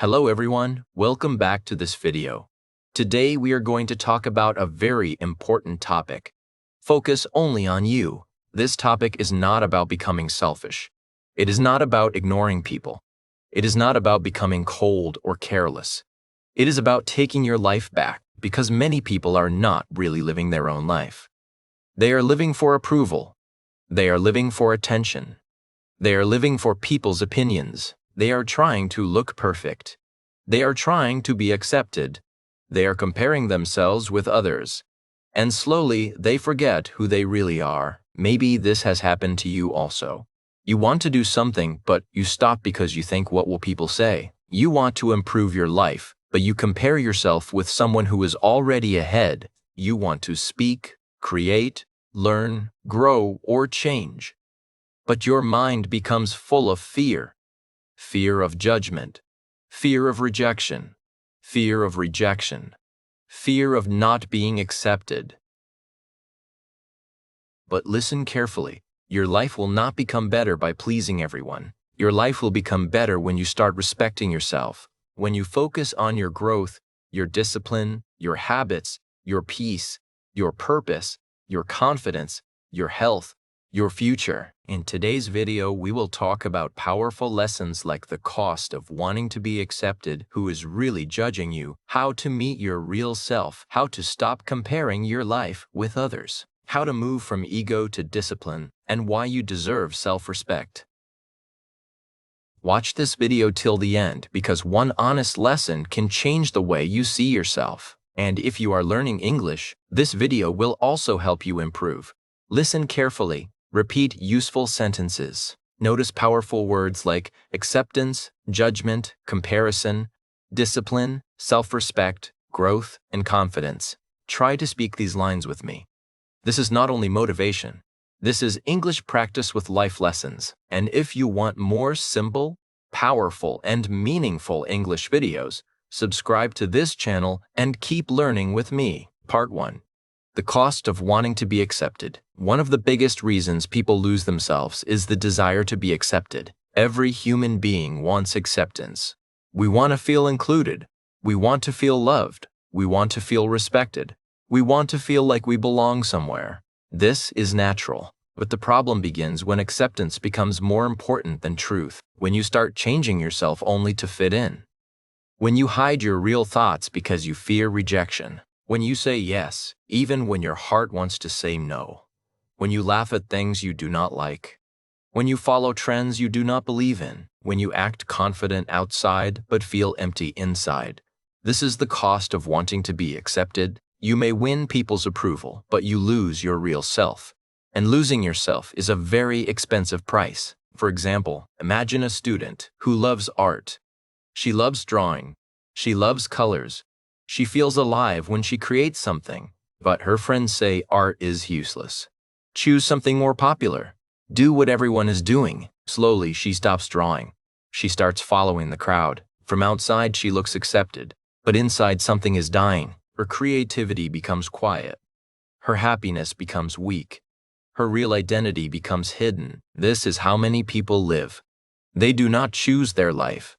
Hello everyone, welcome back to this video. Today we are going to talk about a very important topic. Focus only on you. This topic is not about becoming selfish. It is not about ignoring people. It is not about becoming cold or careless. It is about taking your life back because many people are not really living their own life. They are living for approval. They are living for attention. They are living for people's opinions. They are trying to look perfect. They are trying to be accepted. They are comparing themselves with others. And slowly, they forget who they really are. Maybe this has happened to you also. You want to do something, but you stop because you think, what will people say? You want to improve your life, but you compare yourself with someone who is already ahead. You want to speak, create, learn, grow, or change. But your mind becomes full of fear. Fear of judgment, fear of rejection, fear of rejection, fear of not being accepted. But listen carefully. Your life will not become better by pleasing everyone. Your life will become better when you start respecting yourself, when you focus on your growth, your discipline, your habits, your peace, your purpose, your confidence, your health, your future. In today's video, we will talk about powerful lessons like the cost of wanting to be accepted, who is really judging you, how to meet your real self, how to stop comparing your life with others, how to move from ego to discipline, and why you deserve self-respect. Watch this video till the end because one honest lesson can change the way you see yourself. And if you are learning English, this video will also help you improve. Listen carefully. Repeat useful sentences. Notice powerful words like acceptance, judgment, comparison, discipline, self-respect, growth, and confidence. Try to speak these lines with me. This is not only motivation. This is English practice with life lessons. And if you want more simple, powerful, and meaningful English videos, subscribe to this channel and keep learning with me. Part 1. The cost of wanting to be accepted. One of the biggest reasons people lose themselves is the desire to be accepted. Every human being wants acceptance. We want to feel included. We want to feel loved. We want to feel respected. We want to feel like we belong somewhere. This is natural. But the problem begins when acceptance becomes more important than truth, when you start changing yourself only to fit in. When you hide your real thoughts because you fear rejection. When you say yes, even when your heart wants to say no. When you laugh at things you do not like. When you follow trends you do not believe in. When you act confident outside but feel empty inside. This is the cost of wanting to be accepted. You may win people's approval, but you lose your real self. And losing yourself is a very expensive price. For example, imagine a student who loves art. She loves drawing. She loves colors. She feels alive when she creates something, but her friends say art is useless. Choose something more popular. Do what everyone is doing. Slowly, she stops drawing. She starts following the crowd. From outside, she looks accepted, but inside something is dying. Her creativity becomes quiet. Her happiness becomes weak. Her real identity becomes hidden. This is how many people live. They do not choose their life.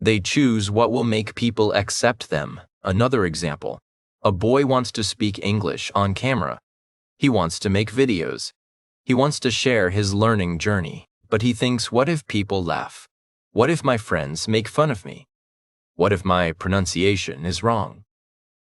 They choose what will make people accept them. Another example. A boy wants to speak English on camera. He wants to make videos. He wants to share his learning journey. But he thinks, what if people laugh? What if my friends make fun of me? What if my pronunciation is wrong?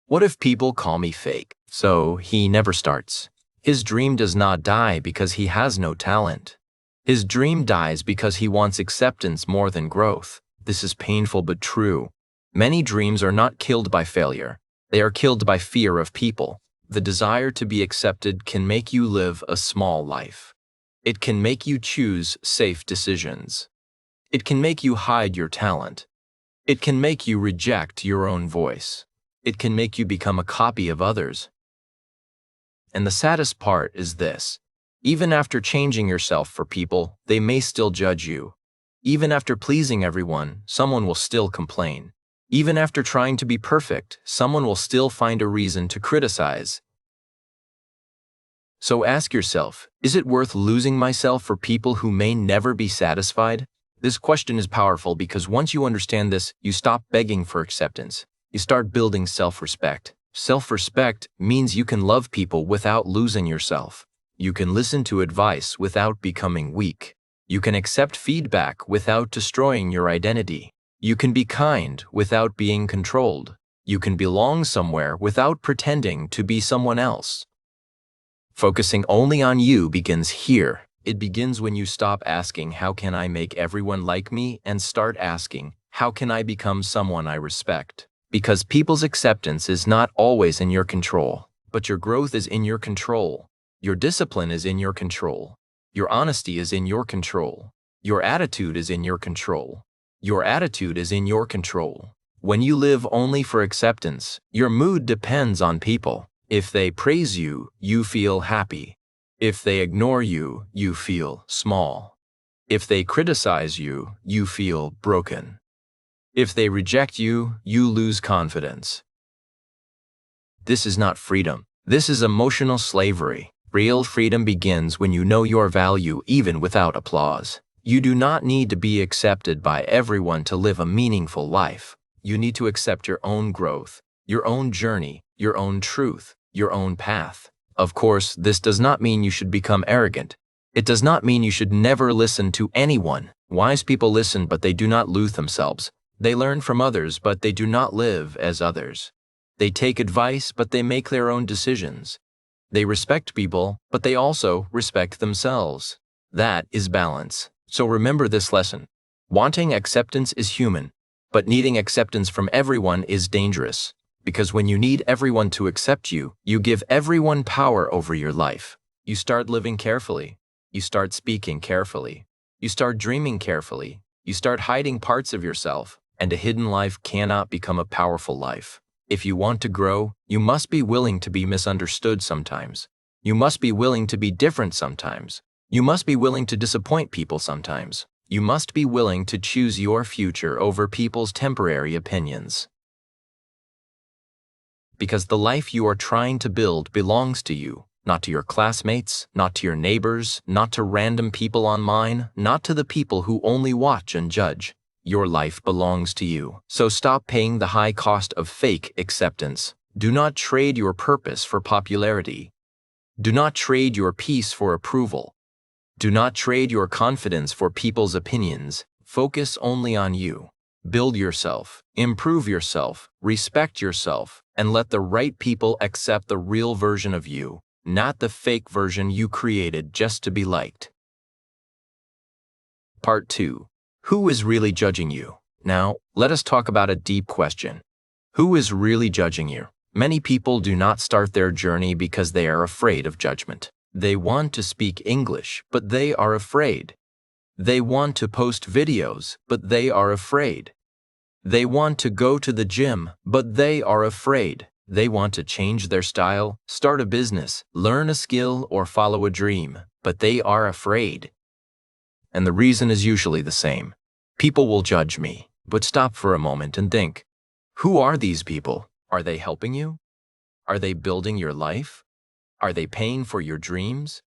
What if people call me fake? So he never starts. His dream does not die because he has no talent. His dream dies because he wants acceptance more than growth. This is painful but true. Many dreams are not killed by failure. They are killed by fear of people. The desire to be accepted can make you live a small life. It can make you choose safe decisions. It can make you hide your talent. It can make you reject your own voice. It can make you become a copy of others. And the saddest part is this. Even after changing yourself for people, they may still judge you. Even after pleasing everyone, someone will still complain. Even after trying to be perfect, someone will still find a reason to criticize. So ask yourself, is it worth losing myself for people who may never be satisfied? This question is powerful because once you understand this, you stop begging for acceptance. You start building self-respect. Self-respect means you can love people without losing yourself. You can listen to advice without becoming weak. You can accept feedback without destroying your identity. You can be kind without being controlled. You can belong somewhere without pretending to be someone else. Focusing only on you begins here. It begins when you stop asking, how can I make everyone like me, and start asking, how can I become someone I respect? Because people's acceptance is not always in your control, but your growth is in your control. Your discipline is in your control. Your honesty is in your control. Your attitude is in your control. Your attitude is in your control. When you live only for acceptance, your mood depends on people. If they praise you, you feel happy. If they ignore you, you feel small. If they criticize you, you feel broken. If they reject you, you lose confidence. This is not freedom. This is emotional slavery. Real freedom begins when you know your value even without applause. You do not need to be accepted by everyone to live a meaningful life. You need to accept your own growth, your own journey, your own truth, your own path. Of course, this does not mean you should become arrogant. It does not mean you should never listen to anyone. Wise people listen, but they do not lose themselves. They learn from others, but they do not live as others. They take advice, but they make their own decisions. They respect people, but they also respect themselves. That is balance. So remember this lesson. Wanting acceptance is human, but needing acceptance from everyone is dangerous. Because when you need everyone to accept you, you give everyone power over your life. You start living carefully. You start speaking carefully. You start dreaming carefully. You start hiding parts of yourself, and a hidden life cannot become a powerful life. If you want to grow, you must be willing to be misunderstood sometimes. You must be willing to be different sometimes. You must be willing to disappoint people sometimes. You must be willing to choose your future over people's temporary opinions. Because the life you are trying to build belongs to you, not to your classmates, not to your neighbors, not to random people online, not to the people who only watch and judge. Your life belongs to you. So stop paying the high cost of fake acceptance. Do not trade your purpose for popularity. Do not trade your peace for approval. Do not trade your confidence for people's opinions. Focus only on you. Build yourself, improve yourself, respect yourself, and let the right people accept the real version of you, not the fake version you created just to be liked. Part 2. Who is really judging you? Now, let us talk about a deep question. Who is really judging you? Many people do not start their journey because they are afraid of judgment. They want to speak English, but they are afraid. They want to post videos, but they are afraid. They want to go to the gym, but they are afraid. They want to change their style, start a business, learn a skill, or follow a dream, but they are afraid. And the reason is usually the same. People will judge me, but stop for a moment and think, who are these people? Are they helping you? Are they building your life? Are they paying for your dreams?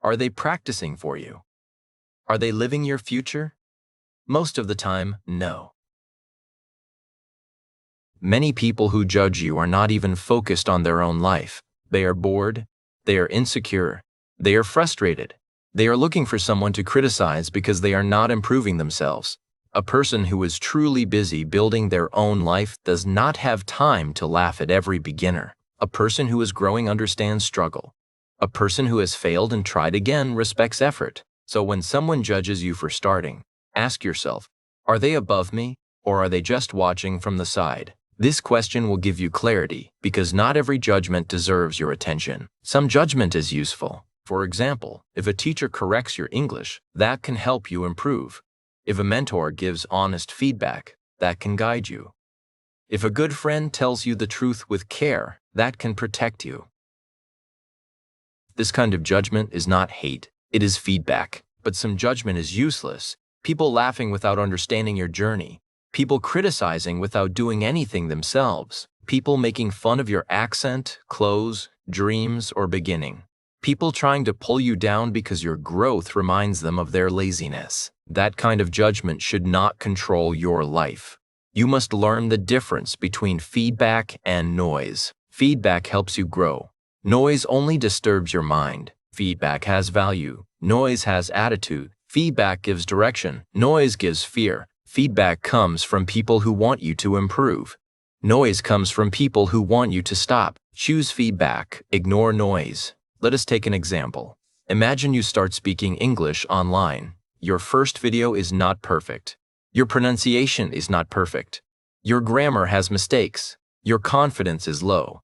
Are they practicing for you? Are they living your future? Most of the time, no. Many people who judge you are not even focused on their own life. They are bored, they are insecure, they are frustrated. They are looking for someone to criticize because they are not improving themselves. A person who is truly busy building their own life does not have time to laugh at every beginner. A person who is growing understands struggle. A person who has failed and tried again respects effort. So when someone judges you for starting, ask yourself, are they above me, or are they just watching from the side? This question will give you clarity, because not every judgment deserves your attention. Some judgment is useful. For example, if a teacher corrects your English, that can help you improve. If a mentor gives honest feedback, that can guide you. If a good friend tells you the truth with care, that can protect you. This kind of judgment is not hate, it is feedback. But some judgment is useless. People laughing without understanding your journey. People criticizing without doing anything themselves. People making fun of your accent, clothes, dreams, or beginning. People trying to pull you down because your growth reminds them of their laziness. That kind of judgment should not control your life. You must learn the difference between feedback and noise. Feedback helps you grow. Noise only disturbs your mind. Feedback has value. Noise has attitude. Feedback gives direction. Noise gives fear. Feedback comes from people who want you to improve. Noise comes from people who want you to stop. Choose feedback. Ignore noise. Let us take an example. Imagine you start speaking English online. Your first video is not perfect. Your pronunciation is not perfect. Your grammar has mistakes. Your confidence is low.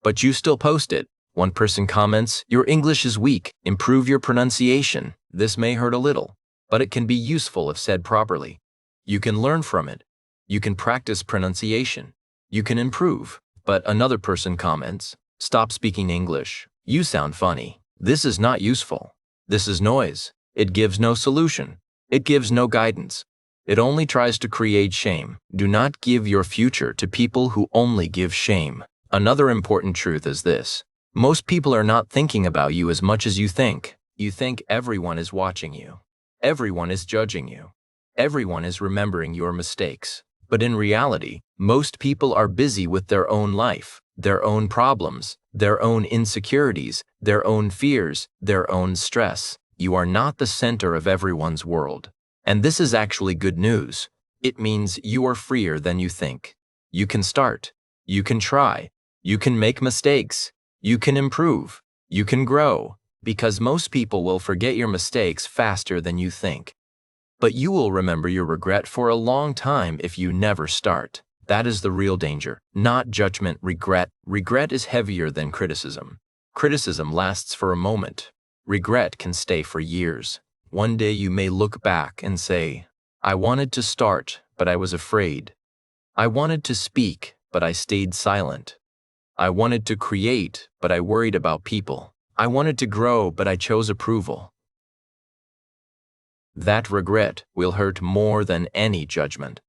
But you still post it. One person comments, "Your English is weak. Improve your pronunciation." This may hurt a little, but it can be useful if said properly. You can learn from it. You can practice pronunciation. You can improve. But another person comments, "Stop speaking English. You sound funny." This is not useful. This is noise. It gives no solution. It gives no guidance. It only tries to create shame. Do not give your future to people who only give shame. Another important truth is this. Most people are not thinking about you as much as you think. You think everyone is watching you. Everyone is judging you. Everyone is remembering your mistakes. But in reality, most people are busy with their own life, their own problems, their own insecurities, their own fears, their own stress. You are not the center of everyone's world. And this is actually good news. It means you are freer than you think. You can start. You can try. You can make mistakes. You can improve. You can grow. Because most people will forget your mistakes faster than you think. But you will remember your regret for a long time if you never start. That is the real danger, not judgment, regret. Regret is heavier than criticism. Criticism lasts for a moment. Regret can stay for years. One day you may look back and say, "I wanted to start, but I was afraid. I wanted to speak, but I stayed silent. I wanted to create, but I worried about people. I wanted to grow, but I chose approval." That regret will hurt more than any judgment.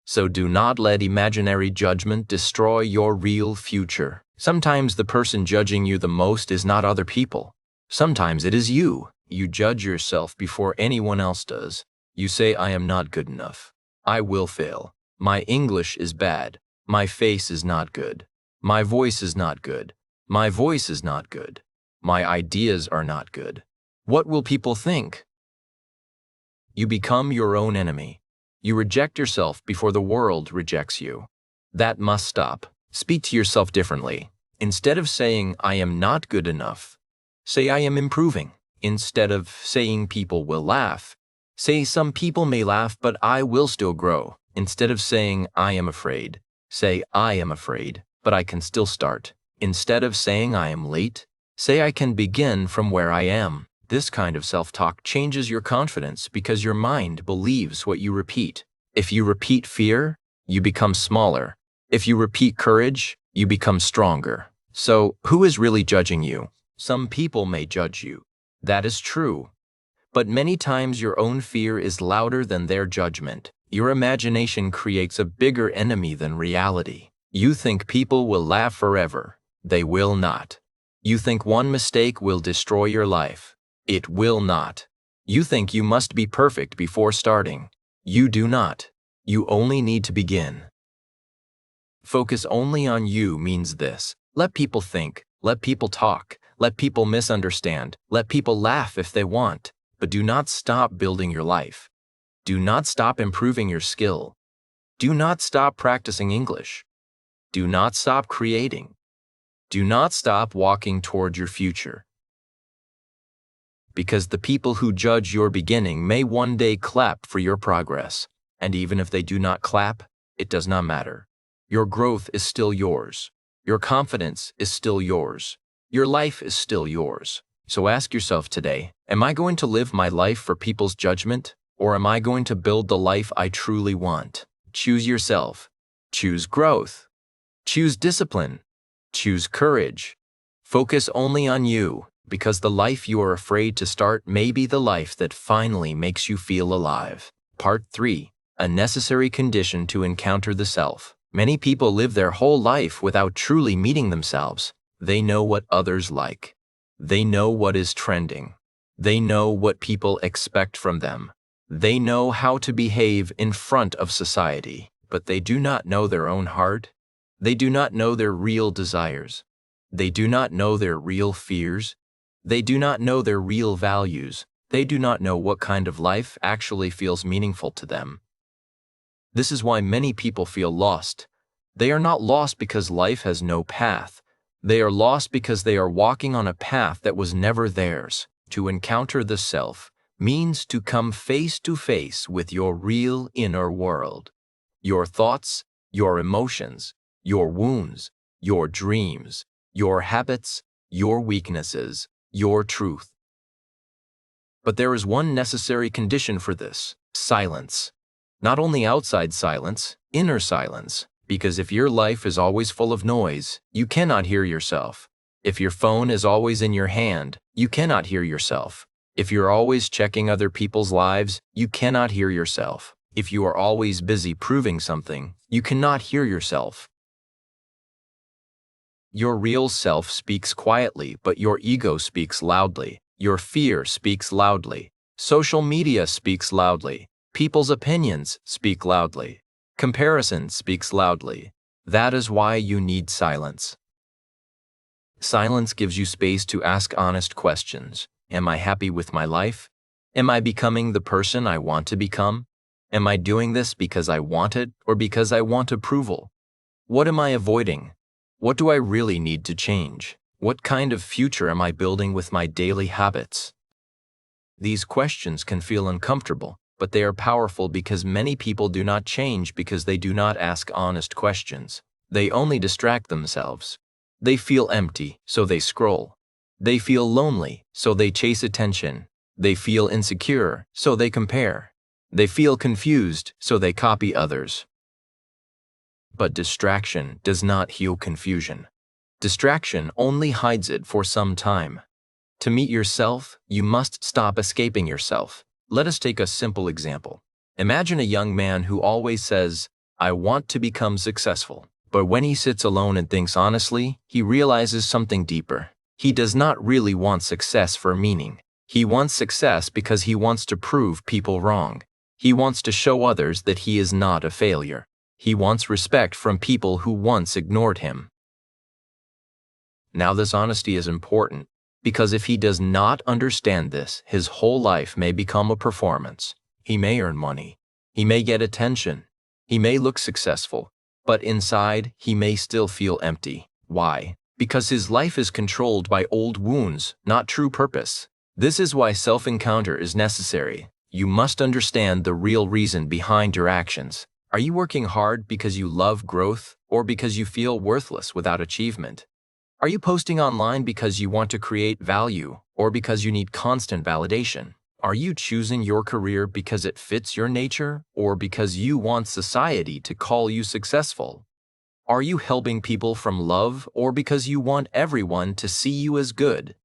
So do not let imaginary judgment destroy your real future. Sometimes the person judging you the most is not other people. Sometimes it is you. You judge yourself before anyone else does. You say, "I am not good enough. I will fail. My English is bad. My face is not good. My voice is not good. My voice is not good. My ideas are not good. What will people think?" You become your own enemy. You reject yourself before the world rejects you. That must stop. Speak to yourself differently. Instead of saying, "I am not good enough," say, "I am improving." Instead of saying, "People will laugh," say, "Some people may laugh, but I will still grow." Instead of saying, "I am afraid," say, "I am afraid, but I can still start." Instead of saying, "I am late," say, "I can begin from where I am." This kind of self-talk changes your confidence because your mind believes what you repeat. If you repeat fear, you become smaller. If you repeat courage, you become stronger. So, who is really judging you? Some people may judge you. That is true. But many times your own fear is louder than their judgment. Your imagination creates a bigger enemy than reality. You think people will laugh forever. They will not. You think one mistake will destroy your life. It will not. You think you must be perfect before starting. You do not. You only need to begin. Focus only on you means this. Let people think. Let people talk. Let people misunderstand. Let people laugh if they want. But do not stop building your life. Do not stop improving your skill. Do not stop practicing English. Do not stop creating. Do not stop walking toward your future. Because the people who judge your beginning may one day clap for your progress. And even if they do not clap, it does not matter. Your growth is still yours. Your confidence is still yours. Your life is still yours. So ask yourself today, am I going to live my life for people's judgment, or am I going to build the life I truly want? Choose yourself. Choose growth. Choose discipline. Choose courage. Focus only on you, because the life you are afraid to start may be the life that finally makes you feel alive. Part 3. A necessary condition to encounter the self. Many people live their whole life without truly meeting themselves. They know what others like. They know what is trending. They know what people expect from them. They know how to behave in front of society, but they do not know their own heart. They do not know their real desires. They do not know their real fears. They do not know their real values. They do not know what kind of life actually feels meaningful to them. This is why many people feel lost. They are not lost because life has no path. They are lost because they are walking on a path that was never theirs. To encounter the self means to come face to face with your real inner world. Your thoughts, your emotions, your wounds, your dreams, your habits, your weaknesses, your truth. But there is one necessary condition for this: silence. Not only outside silence, inner silence. Because if your life is always full of noise, you cannot hear yourself. If your phone is always in your hand, you cannot hear yourself. If you're always checking other people's lives, you cannot hear yourself. If you are always busy proving something, you cannot hear yourself. Your real self speaks quietly, but your ego speaks loudly. Your fear speaks loudly. Social media speaks loudly. People's opinions speak loudly. Comparison speaks loudly. That is why you need silence. Silence gives you space to ask honest questions. Am I happy with my life? Am I becoming the person I want to become? Am I doing this because I want it or because I want approval? What am I avoiding? What do I really need to change? What kind of future am I building with my daily habits? These questions can feel uncomfortable, but they are powerful because many people do not change because they do not ask honest questions. They only distract themselves. They feel empty, so they scroll. They feel lonely, so they chase attention. They feel insecure, so they compare. They feel confused, so they copy others. But distraction does not heal confusion. Distraction only hides it for some time. To meet yourself, you must stop escaping yourself. Let us take a simple example. Imagine a young man who always says, "I want to become successful." But when he sits alone and thinks honestly, he realizes something deeper. He does not really want success for meaning. He wants success because he wants to prove people wrong. He wants to show others that he is not a failure. He wants respect from people who once ignored him. Now this honesty is important, because if he does not understand this, his whole life may become a performance. He may earn money. He may get attention. He may look successful. But inside, he may still feel empty. Why? Because his life is controlled by old wounds, not true purpose. This is why self-encounter is necessary. You must understand the real reason behind your actions. Are you working hard because you love growth or because you feel worthless without achievement? Are you posting online because you want to create value or because you need constant validation? Are you choosing your career because it fits your nature or because you want society to call you successful? Are you helping people from love or because you want everyone to see you as good?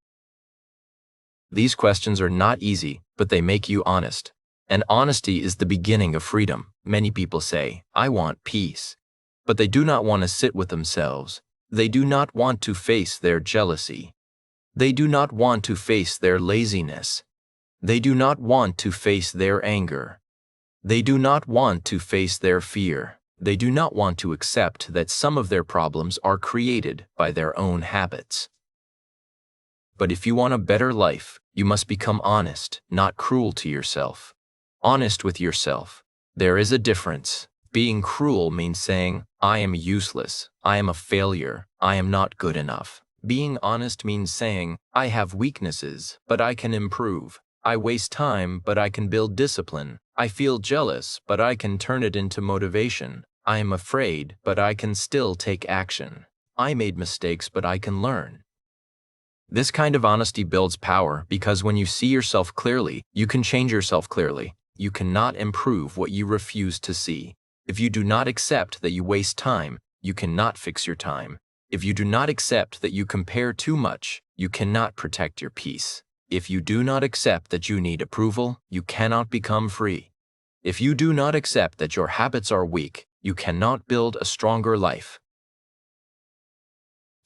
These questions are not easy, but they make you honest. And honesty is the beginning of freedom. Many people say, "I want peace," but they do not want to sit with themselves. They do not want to face their jealousy. They do not want to face their laziness. They do not want to face their anger. They do not want to face their fear. They do not want to accept that some of their problems are created by their own habits. But if you want a better life, you must become honest, not cruel to yourself. Honest with yourself. There is a difference. Being cruel means saying, "I am useless, I am a failure, I am not good enough." Being honest means saying, "I have weaknesses, but I can improve. I waste time, but I can build discipline. I feel jealous, but I can turn it into motivation. I am afraid, but I can still take action. I made mistakes, but I can learn." This kind of honesty builds power because when you see yourself clearly, you can change yourself clearly. You cannot improve what you refuse to see. If you do not accept that you waste time, you cannot fix your time. If you do not accept that you compare too much, you cannot protect your peace. If you do not accept that you need approval, you cannot become free. If you do not accept that your habits are weak, you cannot build a stronger life.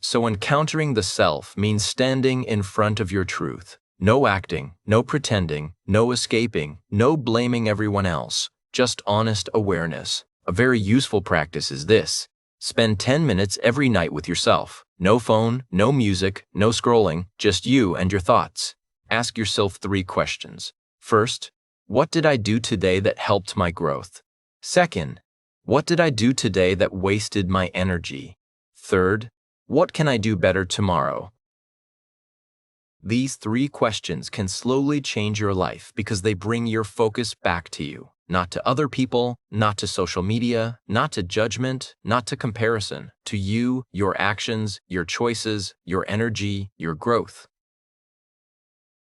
So encountering the self means standing in front of your truth. No acting, no pretending, no escaping, no blaming everyone else, just honest awareness. A very useful practice is this. Spend 10 minutes every night with yourself. No phone, no music, no scrolling, just you and your thoughts. Ask yourself 3 questions. First, what did I do today that helped my growth? Second, what did I do today that wasted my energy? Third, what can I do better tomorrow? These 3 questions can slowly change your life because they bring your focus back to you, not to other people, not to social media, not to judgment, not to comparison, to you, your actions, your choices, your energy, your growth.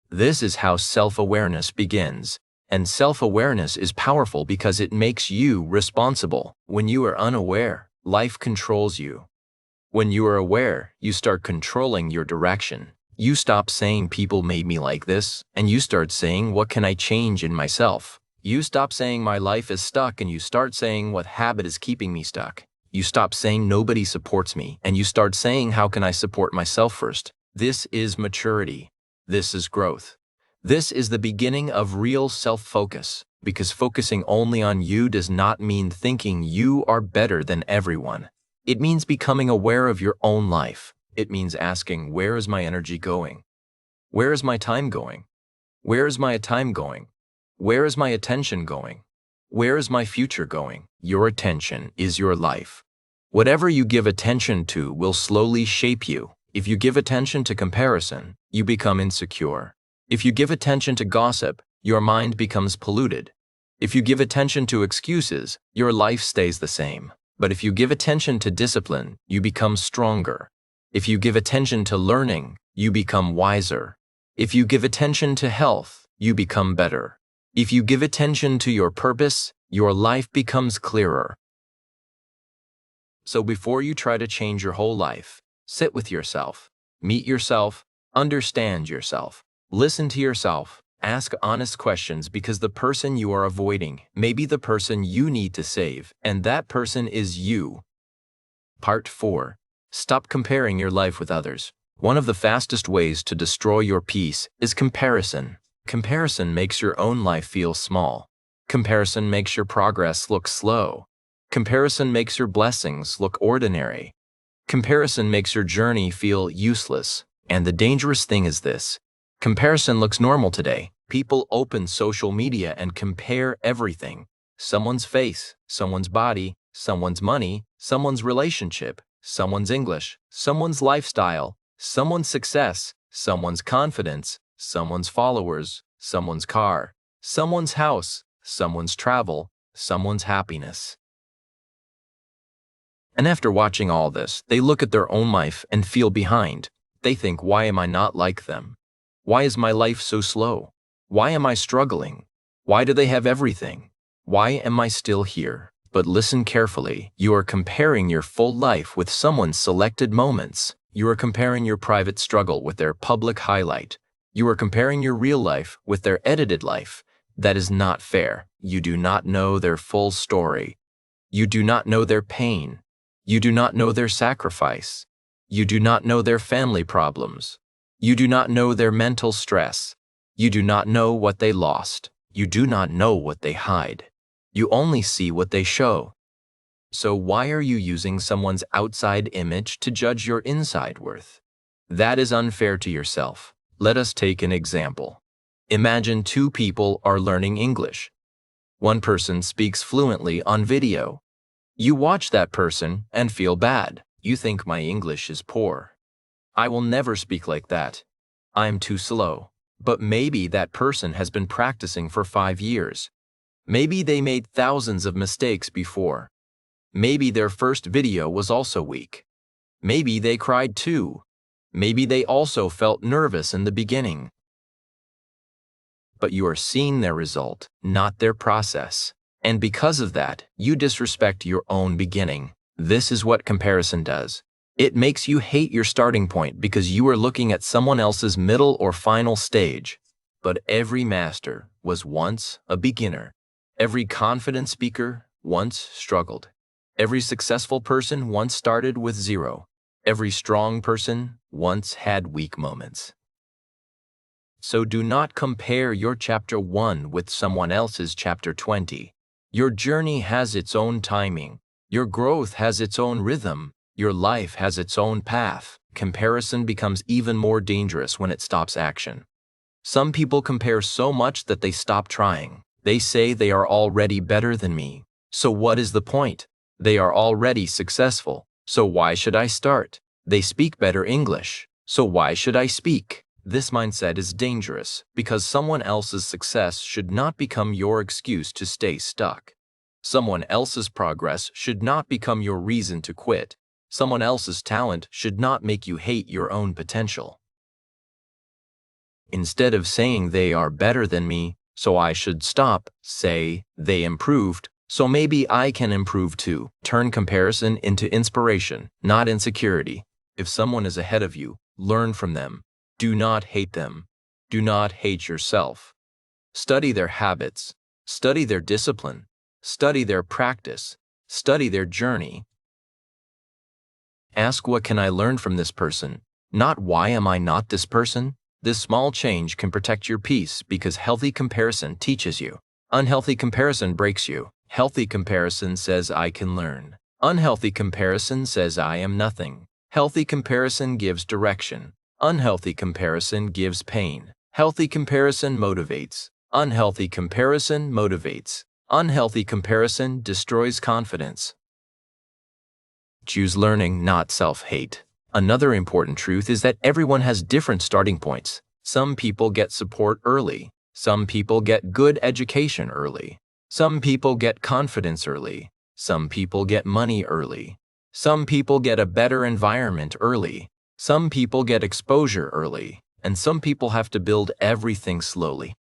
This is how self-awareness begins. And self-awareness is powerful because it makes you responsible. When you are unaware, life controls you. When you are aware, you start controlling your direction. You stop saying people made me like this, and you start saying what can I change in myself? You stop saying my life is stuck and you start saying what habit is keeping me stuck. You stop saying nobody supports me and you start saying how can I support myself first? This is maturity. This is growth. This is the beginning of real self-focus, because focusing only on you does not mean thinking you are better than everyone. It means becoming aware of your own life. It means asking, where is my energy going? Where is my time going? Where is my time going? Where is my attention going? Where is my future going? Your attention is your life. Whatever you give attention to will slowly shape you. If you give attention to comparison, you become insecure. If you give attention to gossip, your mind becomes polluted. If you give attention to excuses, your life stays the same. But if you give attention to discipline, you become stronger. If you give attention to learning, you become wiser. If you give attention to health, you become better. If you give attention to your purpose, your life becomes clearer. So before you try to change your whole life, sit with yourself, meet yourself, understand yourself, listen to yourself, ask honest questions, because the person you are avoiding may be the person you need to save, and that person is you. Part 4. Stop comparing your life with others. One of the fastest ways to destroy your peace is comparison. Comparison makes your own life feel small. Comparison makes your progress look slow. Comparison makes your blessings look ordinary. Comparison makes your journey feel useless. And the dangerous thing is this. Comparison looks normal today. People open social media and compare everything. Someone's face, someone's body, someone's money, someone's relationship, someone's English, someone's lifestyle, someone's success, someone's confidence, someone's followers, someone's car, someone's house, someone's travel, someone's happiness. And after watching all this, they look at their own life and feel behind. They think, why am I not like them? Why is my life so slow? Why am I struggling? Why do they have everything? Why am I still here? But listen carefully. You are comparing your full life with someone's selected moments. You are comparing your private struggle with their public highlight. You are comparing your real life with their edited life. That is not fair. You do not know their full story. You do not know their pain. You do not know their sacrifice. You do not know their family problems. You do not know their mental stress. You do not know what they lost. You do not know what they hide. You only see what they show. So why are you using someone's outside image to judge your inside worth? That is unfair to yourself. Let us take an example. Imagine 2 people are learning English. One person speaks fluently on video. You watch that person and feel bad. You think my English is poor. I will never speak like that. I am too slow. But maybe that person has been practicing for 5 years. Maybe they made thousands of mistakes before. Maybe their first video was also weak. Maybe they cried too. Maybe they also felt nervous in the beginning. But you are seeing their result, not their process. And because of that, you disrespect your own beginning. This is what comparison does. It makes you hate your starting point because you are looking at someone else's middle or final stage. But every master was once a beginner. Every confident speaker once struggled. Every successful person once started with 0. Every strong person once had weak moments. So do not compare your chapter 1 with someone else's chapter 20. Your journey has its own timing. Your growth has its own rhythm. Your life has its own path. Comparison becomes even more dangerous when it stops action. Some people compare so much that they stop trying. They say they are already better than me. So what is the point? They are already successful. So why should I start? They speak better English. So why should I speak? This mindset is dangerous because someone else's success should not become your excuse to stay stuck. Someone else's progress should not become your reason to quit. Someone else's talent should not make you hate your own potential. Instead of saying they are better than me, so I should stop, say they improved, so maybe I can improve too. Turn comparison into inspiration, not insecurity. If someone is ahead of you, learn from them. Do not hate them. Do not hate yourself. Study their habits. Study their discipline. Study their practice. Study their journey. Ask, what can I learn from this person? Not, why am I not this person? This small change can protect your peace because healthy comparison teaches you. Unhealthy comparison breaks you. Healthy comparison says I can learn. Unhealthy comparison says I am nothing. Healthy comparison gives direction. Unhealthy comparison gives pain. Healthy comparison motivates. Unhealthy comparison motivates. Unhealthy comparison destroys confidence. Choose learning, not self-hate. Another important truth is that everyone has different starting points. Some people get support early. Some people get good education early. Some people get confidence early. Some people get money early. Some people get a better environment early. Some people get exposure early, and some people have to build everything slowly.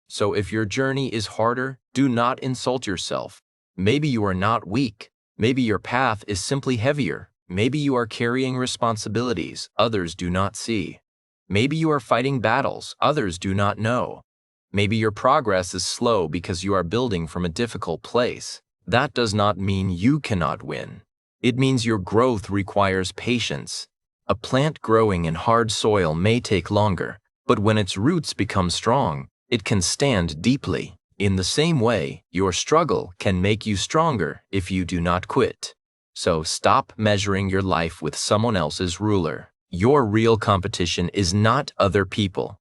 So if your journey is harder, do not insult yourself. Maybe you are not weak. Maybe your path is simply heavier. Maybe you are carrying responsibilities others do not see. Maybe you are fighting battles others do not know. Maybe your progress is slow because you are building from a difficult place. That does not mean you cannot win. It means your growth requires patience. A plant growing in hard soil may take longer, but when its roots become strong, it can stand deeply. In the same way, your struggle can make you stronger if you do not quit. So stop measuring your life with someone else's ruler. Your real competition is not other people.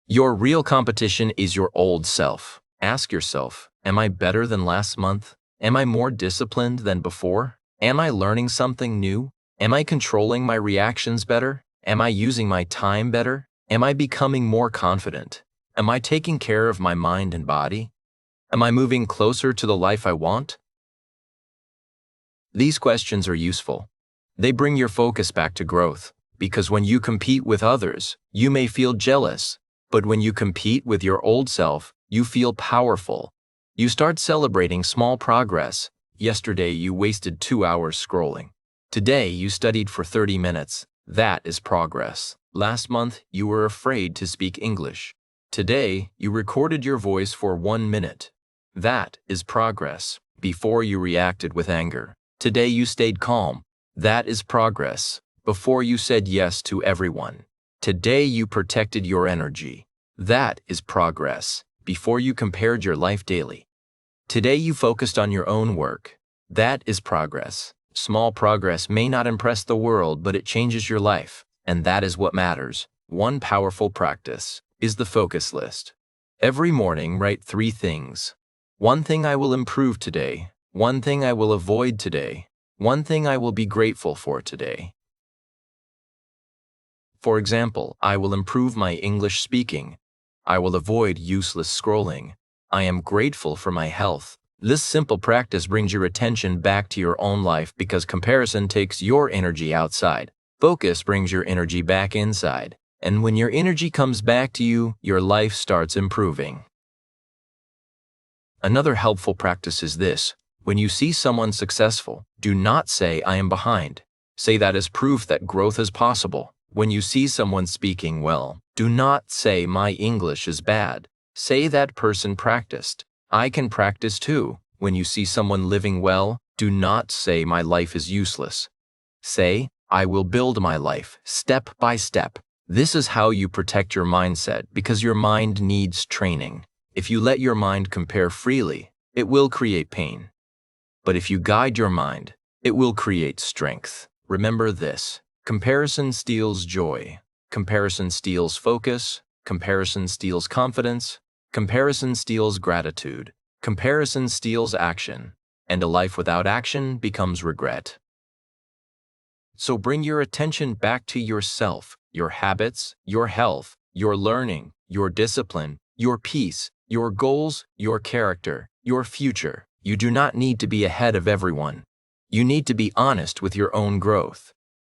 Your real competition is your old self. Ask yourself, am I better than last month? Am I more disciplined than before? Am I learning something new? Am I controlling my reactions better? Am I using my time better? Am I becoming more confident? Am I taking care of my mind and body? Am I moving closer to the life I want? These questions are useful. They bring your focus back to growth, because when you compete with others, you may feel jealous, but when you compete with your old self, you feel powerful. You start celebrating small progress. Yesterday, you wasted 2 hours scrolling. Today, you studied for 30 minutes. That is progress. Last month, you were afraid to speak English. Today, you recorded your voice for 1 minute. That is progress. Before, you reacted with anger. Today, you stayed calm. That is progress. Before, you said yes to everyone. Today, you protected your energy. That is progress. Before, you compared your life daily. Today, you focused on your own work. That is progress. Small progress may not impress the world, but it changes your life, and that is what matters. One powerful practice is the focus list. Every morning, write 3 things. 1 thing I will improve today. 1 thing I will avoid today. 1 thing I will be grateful for today. For example, I will improve my English speaking. I will avoid useless scrolling. I am grateful for my health. This simple practice brings your attention back to your own life because comparison takes your energy outside. Focus brings your energy back inside. And when your energy comes back to you, your life starts improving. Another helpful practice is this. When you see someone successful, do not say, I am behind. Say that as proof that growth is possible. When you see someone speaking well, do not say, my English is bad. Say that person practiced. I can practice too. When you see someone living well, do not say, my life is useless. Say, I will build my life step by step. This is how you protect your mindset because your mind needs training. If you let your mind compare freely, it will create pain. But if you guide your mind, it will create strength. Remember this: comparison steals joy. Comparison steals focus. Comparison steals confidence. Comparison steals gratitude. Comparison steals action. And a life without action becomes regret. So bring your attention back to yourself, your habits, your health, your learning, your discipline, your peace, your goals, your character, your future. You do not need to be ahead of everyone. You need to be honest with your own growth.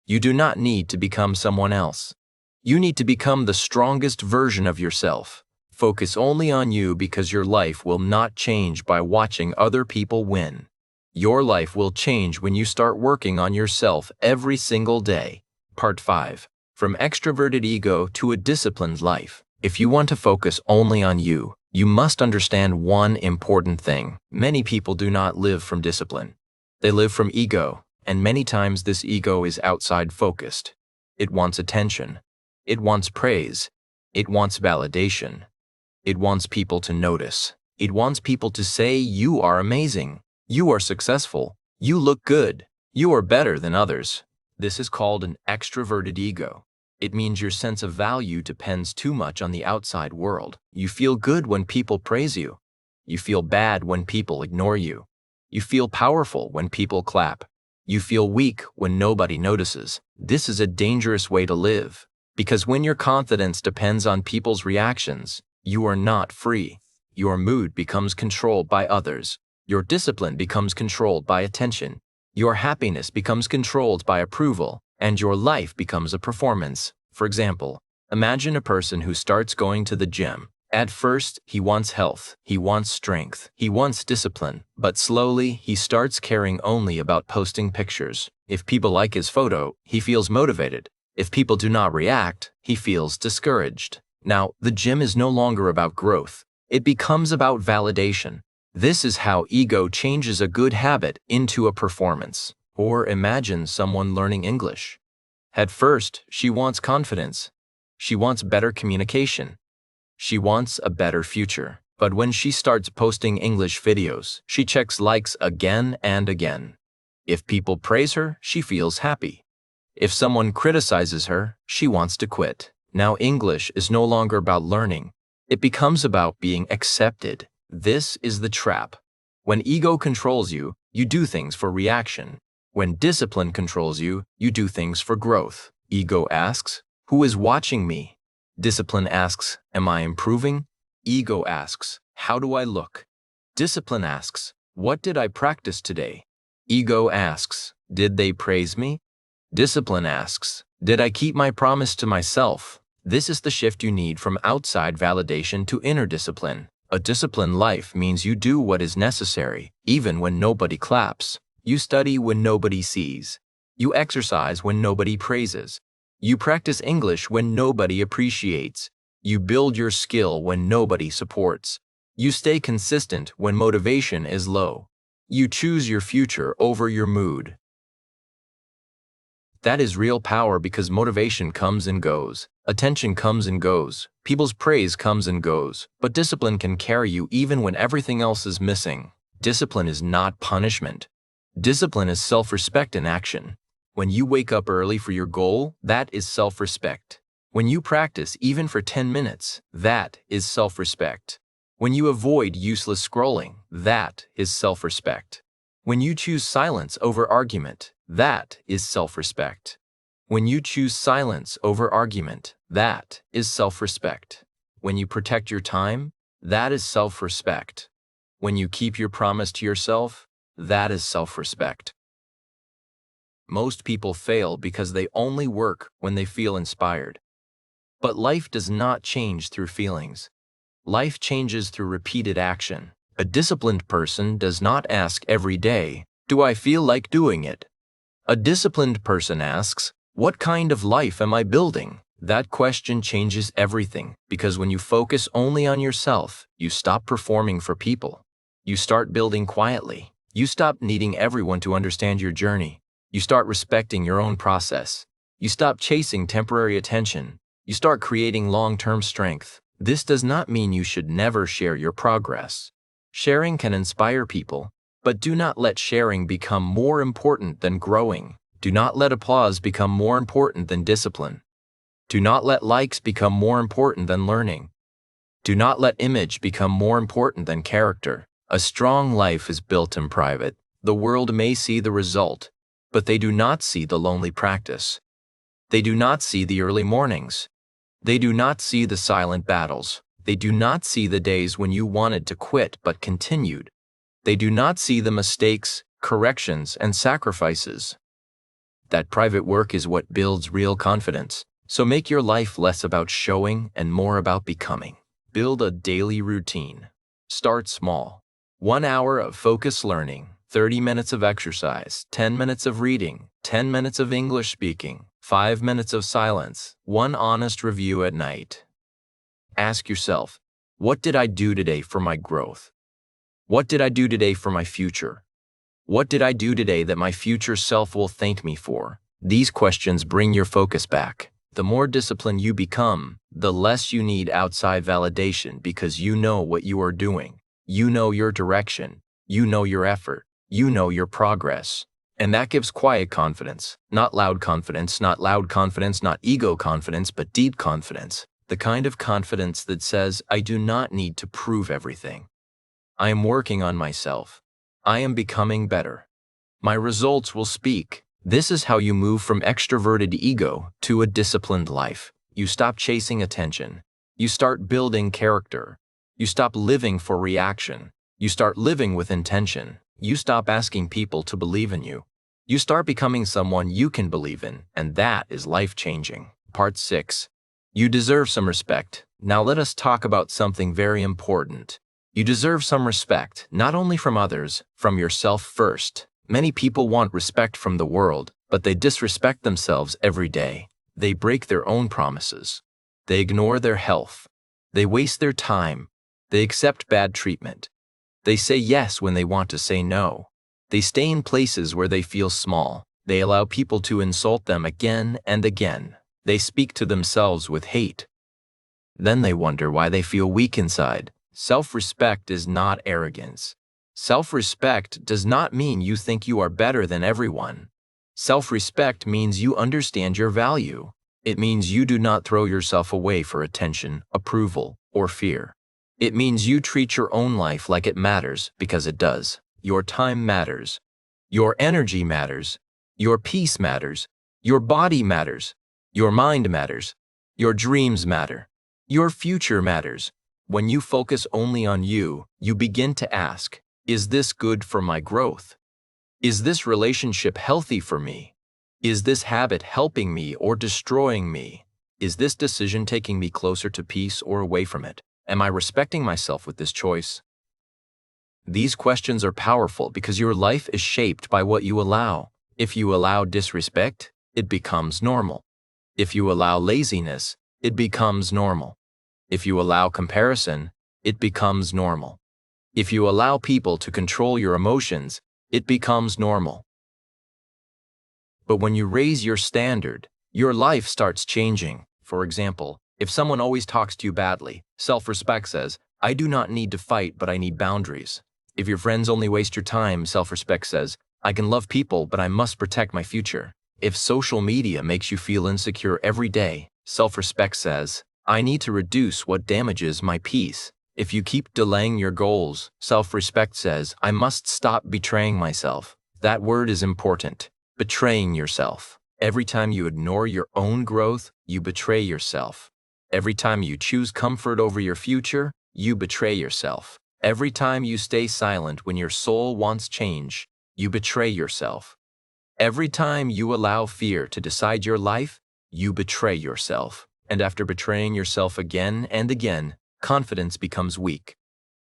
You do not need to become someone else. You need to become the strongest version of yourself. Focus only on you because your life will not change by watching other people win. Your life will change when you start working on yourself every single day. Part 5. From extroverted ego to a disciplined life. If you want to focus only on you, you must understand one important thing. Many people do not live from discipline. They live from ego, and many times this ego is outside focused. It wants attention. It wants praise. It wants validation. It wants people to notice. It wants people to say you are amazing. You are successful. You look good. You are better than others. This is called an extroverted ego. It means your sense of value depends too much on the outside world. You feel good when people praise you. You feel bad when people ignore you. You feel powerful when people clap. You feel weak when nobody notices. This is a dangerous way to live, because when your confidence depends on people's reactions, you are not free. Your mood becomes controlled by others. Your discipline becomes controlled by attention. Your happiness becomes controlled by approval, and your life becomes a performance. For example, imagine a person who starts going to the gym. At first, he wants health, he wants strength, he wants discipline, but slowly he starts caring only about posting pictures. If people like his photo, he feels motivated. If people do not react, he feels discouraged. Now, the gym is no longer about growth. It becomes about validation. This is how ego changes a good habit into a performance. Or imagine someone learning English. At first, she wants confidence. She wants better communication. She wants a better future. But when she starts posting English videos, she checks likes again and again. If people praise her, she feels happy. If someone criticizes her, she wants to quit. Now English is no longer about learning. It becomes about being accepted. This is the trap. When ego controls you, you do things for reaction. When discipline controls you, you do things for growth. Ego asks, who is watching me? Discipline asks, am I improving? Ego asks, how do I look? Discipline asks, what did I practice today? Ego asks, did they praise me? Discipline asks, did I keep my promise to myself? This is the shift you need from outside validation to inner discipline. A disciplined life means you do what is necessary, even when nobody claps. You study when nobody sees. You exercise when nobody praises. You practice English when nobody appreciates. You build your skill when nobody supports. You stay consistent when motivation is low. You choose your future over your mood. That is real power because motivation comes and goes. Attention comes and goes. People's praise comes and goes. But discipline can carry you even when everything else is missing. Discipline is not punishment. Discipline is self-respect in action. When you wake up early for your goal, that is self-respect. When you practice even for 10 minutes, that is self-respect. When you avoid useless scrolling, that is self-respect. When you choose silence over argument, that is self-respect. When you choose silence over argument, that is self-respect. When you protect your time, that is self-respect. When you keep your promise to yourself, that is self-respect. Most people fail because they only work when they feel inspired. But life does not change through feelings. Life changes through repeated action. A disciplined person does not ask every day, do I feel like doing it? A disciplined person asks, what kind of life am I building? That question changes everything, because when you focus only on yourself, you stop performing for people. You start building quietly. You stop needing everyone to understand your journey. You start respecting your own process. You stop chasing temporary attention. You start creating long-term strength. This does not mean you should never share your progress. Sharing can inspire people, but do not let sharing become more important than growing. Do not let applause become more important than discipline. Do not let likes become more important than learning. Do not let image become more important than character. A strong life is built in private. The world may see the result, but they do not see the lonely practice. They do not see the early mornings. They do not see the silent battles. They do not see the days when you wanted to quit but continued. They do not see the mistakes, corrections, and sacrifices. That private work is what builds real confidence. So make your life less about showing and more about becoming. Build a daily routine. Start small. 1 hour of focused learning, 30 minutes of exercise, 10 minutes of reading, 10 minutes of English speaking, 5 minutes of silence, 1 honest review at night. Ask yourself, what did I do today for my growth? What did I do today for my future? What did I do today that my future self will thank me for? These questions bring your focus back. The more disciplined you become, the less you need outside validation because you know what you are doing. You know your direction. You know your effort. You know your progress. And that gives quiet confidence, not loud confidence, not ego confidence, but deep confidence. The kind of confidence that says, I do not need to prove everything. I am working on myself. I am becoming better. My results will speak. This is how you move from extroverted ego to a disciplined life. You stop chasing attention. You start building character. You stop living for reaction. You start living with intention. You stop asking people to believe in you. You start becoming someone you can believe in, and that is life-changing. Part 6. You deserve some respect. Now let us talk about something very important. You deserve some respect, not only from others, from yourself first. Many people want respect from the world, but they disrespect themselves every day. They break their own promises. They ignore their health. They waste their time. They accept bad treatment. They say yes when they want to say no. They stay in places where they feel small. They allow people to insult them again and again. They speak to themselves with hate. Then they wonder why they feel weak inside. Self-respect is not arrogance. Self-respect does not mean you think you are better than everyone. Self-respect means you understand your value. It means you do not throw yourself away for attention, approval, or fear. It means you treat your own life like it matters because it does. Your time matters. Your energy matters. Your peace matters. Your body matters. Your mind matters. Your dreams matter. Your future matters. When you focus only on you, you begin to ask, is this good for my growth? Is this relationship healthy for me? Is this habit helping me or destroying me? Is this decision taking me closer to peace or away from it? Am I respecting myself with this choice? These questions are powerful because your life is shaped by what you allow. If you allow disrespect, it becomes normal. If you allow laziness, it becomes normal. If you allow comparison, it becomes normal. If you allow people to control your emotions, it becomes normal. But when you raise your standard, your life starts changing. For example, if someone always talks to you badly, self-respect says, I do not need to fight, but I need boundaries. If your friends only waste your time, self-respect says, I can love people, but I must protect my future. If social media makes you feel insecure every day, self-respect says, I need to reduce what damages my peace. If you keep delaying your goals, self-respect says, I must stop betraying myself. That word is important. Betraying yourself. Every time you ignore your own growth, you betray yourself. Every time you choose comfort over your future, you betray yourself. Every time you stay silent when your soul wants change, you betray yourself. Every time you allow fear to decide your life, you betray yourself. And after betraying yourself again and again, confidence becomes weak.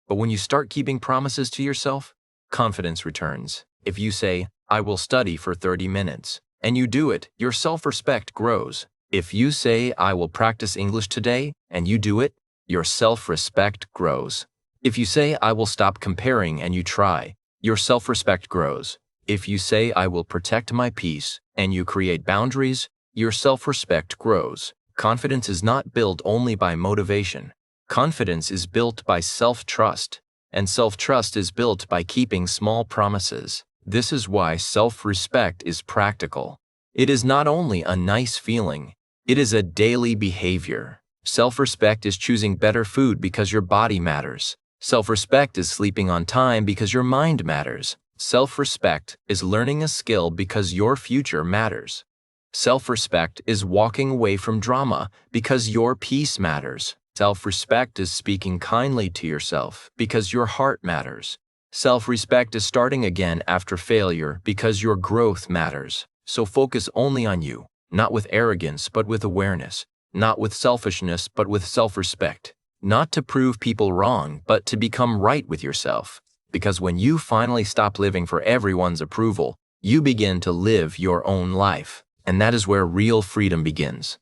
But when you start keeping promises to yourself, confidence returns. If you say, I will study for 30 minutes, and you do it, your self-respect grows. If you say, I will practice English today, and you do it, your self-respect grows. If you say, I will stop comparing, and you try, your self-respect grows. If you say, "I will protect my peace," and you create boundaries, your self-respect grows. Confidence is not built only by motivation. Confidence is built by self-trust, and self-trust is built by keeping small promises. This is why self-respect is practical. It is not only a nice feeling, it is a daily behavior. Self-respect is choosing better food because your body matters. Self-respect is sleeping on time because your mind matters. Self-respect is learning a skill because your future matters. Self-respect is walking away from drama because your peace matters. Self-respect is speaking kindly to yourself because your heart matters. Self-respect is starting again after failure because your growth matters. So focus only on you, not with arrogance but with awareness, not with selfishness but with self-respect, not to prove people wrong but to become right with yourself. Because when you finally stop living for everyone's approval, you begin to live your own life. And that is where real freedom begins.